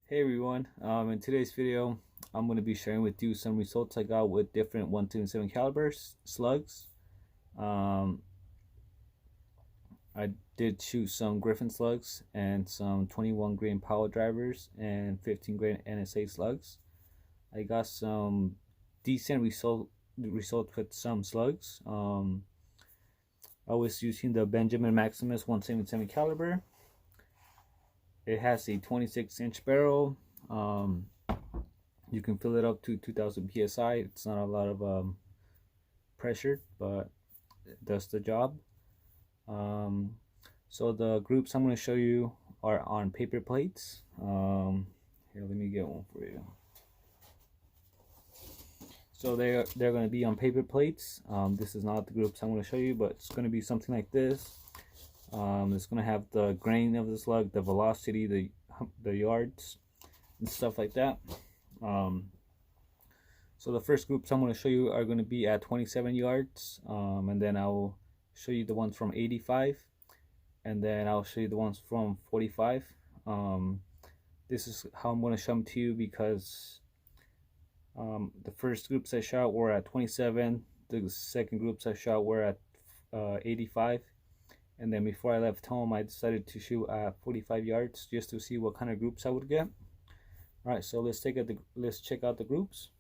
Hey everyone, in today's video I'm going to be sharing with you some results I got with different 127 caliber slugs. um, I did shoot some Griffin slugs and some 21 grain power drivers and 15 grain NSA slugs. I got some decent results with some slugs. I was using the Benjamin Maximus 177 caliber. It has a 26-inch barrel. You can fill it up to 2000 psi. It's not a lot of pressure, but it does the job. So the groups I'm going to show you are on paper plates. Here, let me get one for you. So they're going to be on paper plates. This is not the groups I'm going to show you, but it's going to be something like this. It's going to have the grain of the slug, the velocity, the yards, and stuff like that. So the first groups I'm going to show you are going to be at 27 yards, and then I'll show you the ones from 85, and then I'll show you the ones from 45. This is how I'm going to show them to you because the first groups I shot were at 27, the second groups I shot were at 85, and then before I left home I decided to shoot at 45 yards just to see what kind of groups I would get. Alright, so let's check out the groups.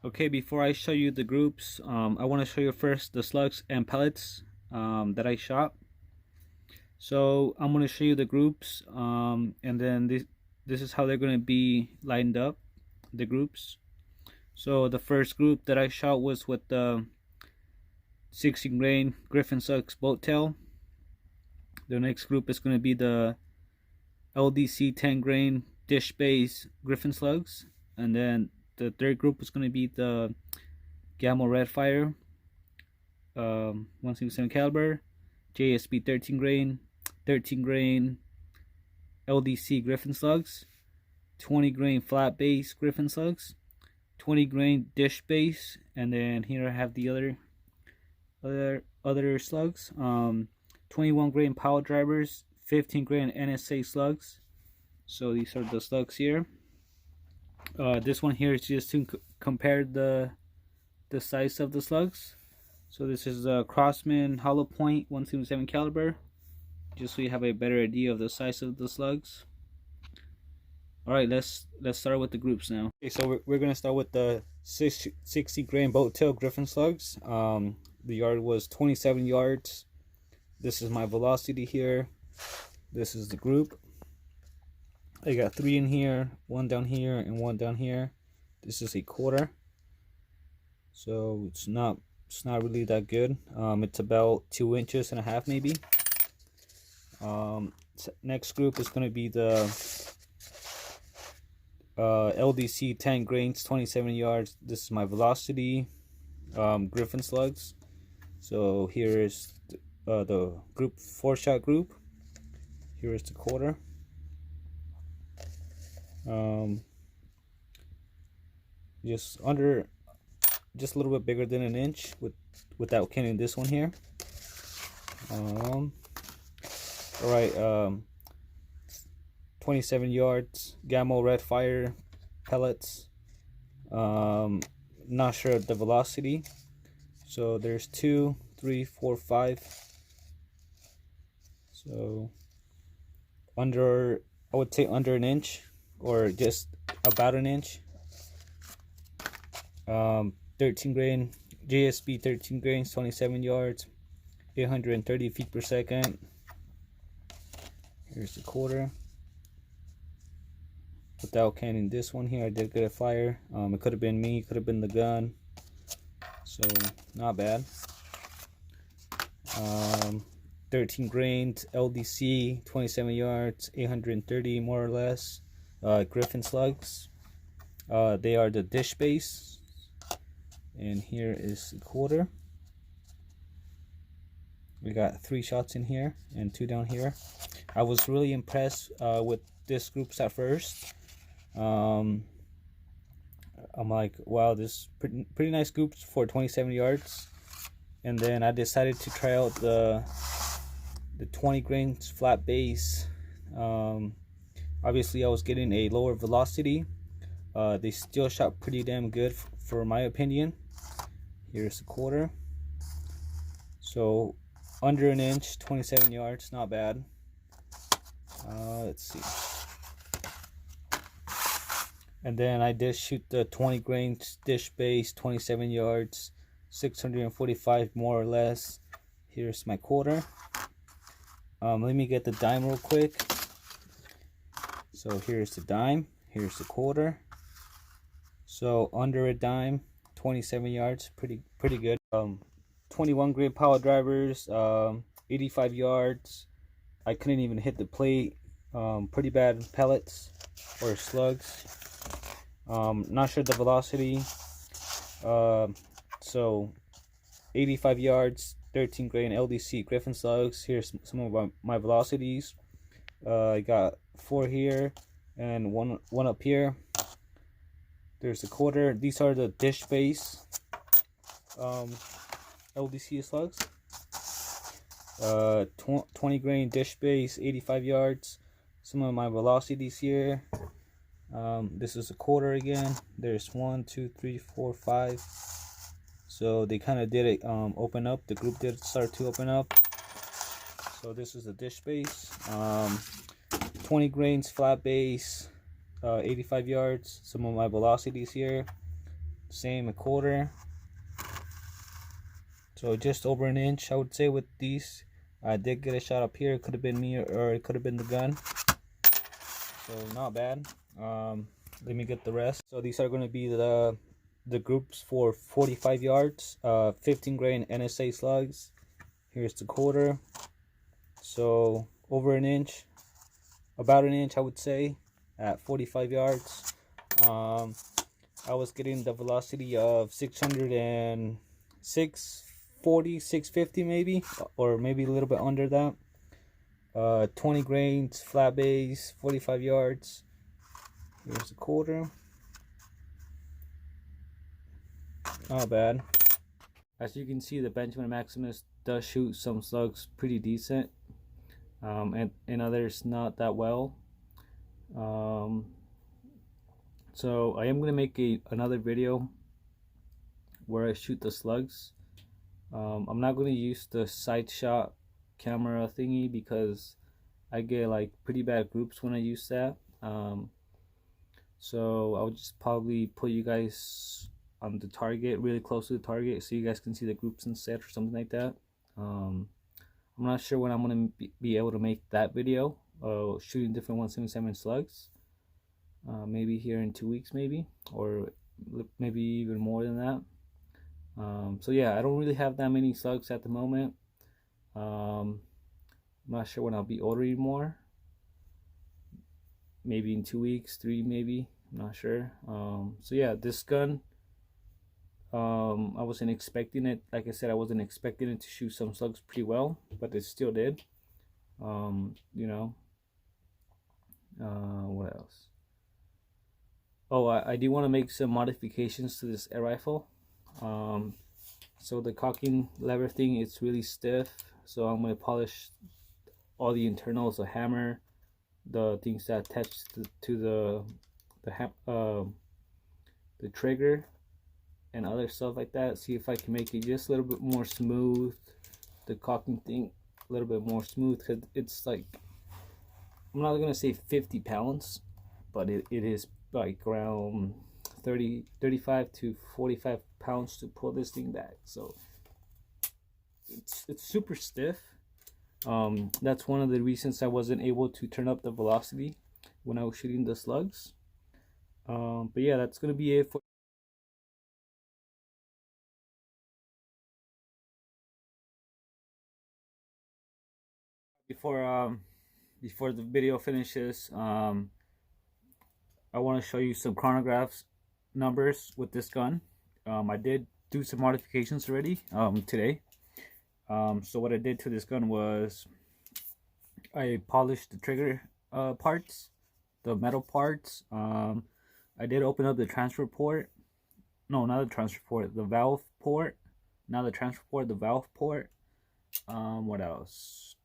Okay, before I show you the groups, I want to show you first the slugs and pellets that I shot. So I'm going to show you the groups, and then this is how they're going to be lined up, the groups. So the first group that I shot was with the 16 grain Griffin Slugs boat tail. The next group is going to be the LDC 10 grain dish base Griffin Slugs, and then the third group is going to be the Gamma Redfire 167 caliber JSB 13 grain LDC Griffin Slugs, 20 grain flat base Griffin Slugs, 20 grain dish base, and then here I have the other slugs. 21 grain power drivers, 15 grain NSA slugs. So these are the slugs here. This one here is just to compare the size of the slugs. So this is a Crossman hollow point 177 caliber, just so you have a better idea of the size of the slugs. Alright, let's start with the groups now. Okay, so we're gonna start with the 60 grain boat tail Griffin slugs. The yard was 27 yards. This is my velocity here. This is the group. I got 3 in here, 1 down here, and 1 down here. This is a quarter, so it's not really that good. It's about 2.5 inches maybe. Next group is going to be the LDC 10 grains 27 yards. This is my velocity Griffin slugs. So here is the group 4-shot group. Here is the quarter. Just a little bit bigger than an inch without counting this one here. Alright, 27 yards Gamma Redfire pellets. Not sure of the velocity, so there's 2, 3, 4, 5. So I would say under an inch, or just about an inch. 13 grain JSB 13 grains 27 yards, 830 feet per second. Here's the quarter. Without counting this one here, I did get a fire. It could have been me, could have been the gun, so not bad. 13 grains LDC 27 yards, 830 more or less. Griffin slugs. They are the dish base, and here is the quarter. We got 3 shots in here and 2 down here. I was really impressed with this groups at first. I'm like, wow, this pretty nice groups for 27 yards. And then I decided to try out the 20 grains flat base Obviously I was getting a lower velocity. They still shot pretty damn good for my opinion. Here's the quarter. So under an inch, 27 yards, not bad. Let's see. And then I did shoot the 20 grain dish base, 27 yards, 645 more or less. Here's my quarter. Let me get the dime real quick. So here's the dime, here's the quarter. So under a dime, 27 yards, pretty good. 21 grain power drivers, 85 yards. I couldn't even hit the plate. Pretty bad pellets or slugs. Not sure the velocity. So 85 yards, 13 grain LDC Griffin slugs. Here's some of my velocities. I got 4 here and one up here. There's a quarter. These are the dish base LDC slugs. 20 grain dish base, 85 yards. Some of my velocities here. This is a quarter again. There's 1, 2, 3, 4, 5. So they kind of did it open up. The group did start to open up. So this is the dish base. 20 grains flat base, 85 yards. Some of my velocities here. Same, a quarter. So just over an inch, I would say, with these. I did get a shot up here. It could have been me or it could have been the gun. So not bad. Let me get the rest. So these are going to be the groups for 45 yards. 15 grain NSA slugs. Here's the quarter. So over an inch, about an inch, I would say, at 45 yards. I was getting the velocity of 640, 650 maybe, or maybe a little bit under that. 20 grains flat base, 45 yards. Here's the quarter. Not bad. As you can see, the Benjamin Maximus does shoot some slugs pretty decent, and others not that well. So I am going to make another video where I shoot the slugs. I'm not going to use the side shot camera thingy because I get like pretty bad groups when I use that. So I'll just probably put you guys on the target, really close to the target, so you guys can see the groups instead or something like that. I'm not sure when I'm going to be able to make that video, shooting different 177 slugs. Maybe here in 2 weeks, maybe, or maybe even more than that. So yeah, I don't really have that many slugs at the moment. I'm not sure when I'll be ordering more. Maybe in 2 weeks, 3 maybe, I'm not sure. So yeah, this gun, I wasn't expecting it. Like I said, I wasn't expecting it to shoot some slugs pretty well, but it still did. You know, what else? Oh, I do want to make some modifications to this air rifle. So the cocking lever thing, it's really stiff, so I'm going to polish all the internals, the hammer, the things that attach to the trigger and other stuff like that. See if I can make it just a little bit more smooth, the cocking thing a little bit more smooth, because it's like, I'm not gonna say 50 pounds, but it is like around 35 to 45 pounds to pull this thing back. So it's super stiff. That's one of the reasons I wasn't able to turn up the velocity when I was shooting the slugs. But yeah, that's gonna be it for before the video finishes. I want to show you some chronographs numbers with this gun. I did do some modifications already today. So what I did to this gun was I polished the trigger parts, the metal parts. I did open up the transfer port. No, not the transfer port, the valve port. Not the transfer port, the valve port. What else?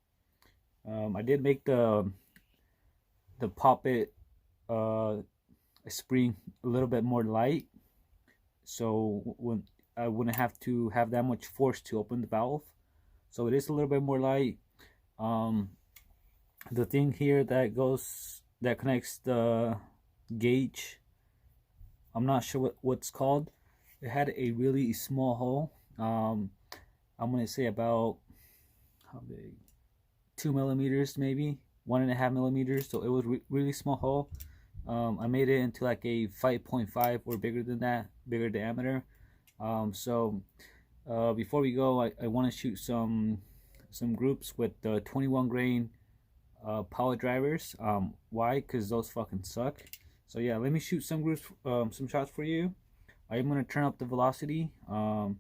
I did make the the poppet spring a little bit more light, so when I wouldn't have to have that much force to open the valve. So it is a little bit more light. The thing here that connects the gauge, I'm not sure what's called. It had a really small hole. I'm gonna say about, how big, 2 millimeters, maybe 1.5 millimeters. So it was really small hole. I made it into like a 5.5 or bigger than that, bigger diameter. Before we go, I want to shoot some groups with the 21 grain power drivers. Why? Because those fucking suck. So yeah, let me shoot some groups, some shots for you. I'm gonna turn up the velocity. I'm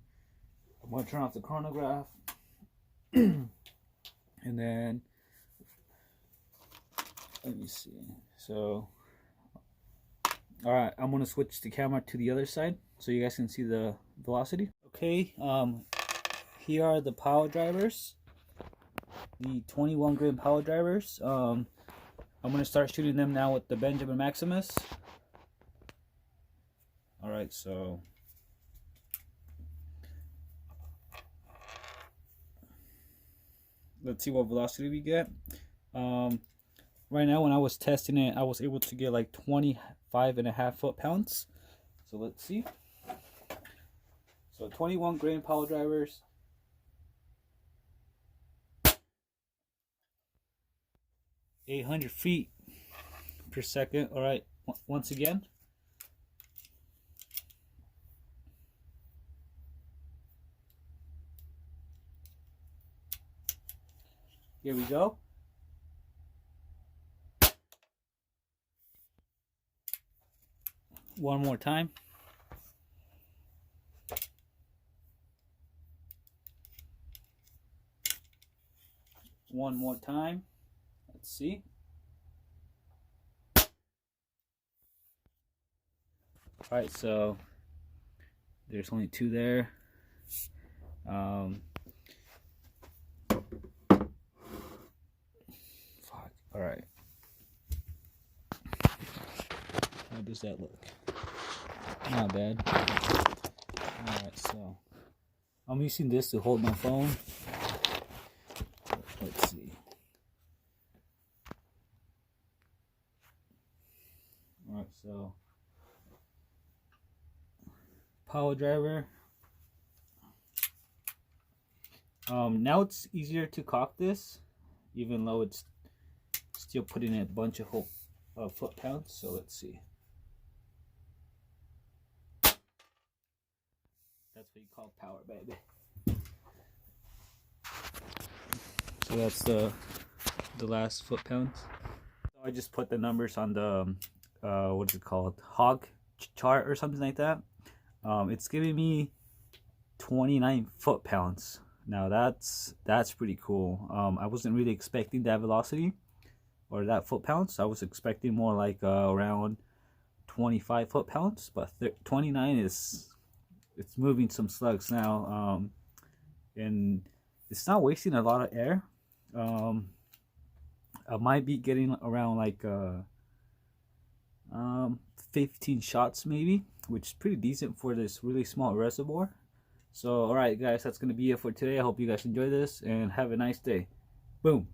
gonna turn off the chronograph, and then let me see. So, all right, I'm gonna switch the camera to the other side so you guys can see the velocity. Okay, here are the power drivers, the 21 grain power drivers. I'm gonna start shooting them now with the Benjamin Maximus. All right, so let's see what velocity we get. Right now, when I was testing it, I was able to get like 25.5 foot-pounds. So let's see. So 21 grain power drivers. 800 feet per second. All right, once again. Here we go. One more time. One more time. Let's see. All right, so there's only two there. Fuck. All right. How does that look? Not bad. Alright, so I'm using this to hold my phone. Let's see. Alright, so power driver. Now it's easier to cock this, even though it's still putting in a bunch of foot-pounds. So let's see. That's what you call power, baby. So that's the last foot-pounds. So I just put the numbers on the what is it called, hog chart or something like that. It's giving me 29 foot-pounds. Now that's pretty cool. I wasn't really expecting that velocity or that foot-pounds. I was expecting more like around 25 foot-pounds, but 29 is, it's moving some slugs now, and it's not wasting a lot of air. I might be getting around like 15 shots maybe, which is pretty decent for this really small reservoir. So alright guys, that's gonna be it for today. I hope you guys enjoy this and have a nice day. Boom.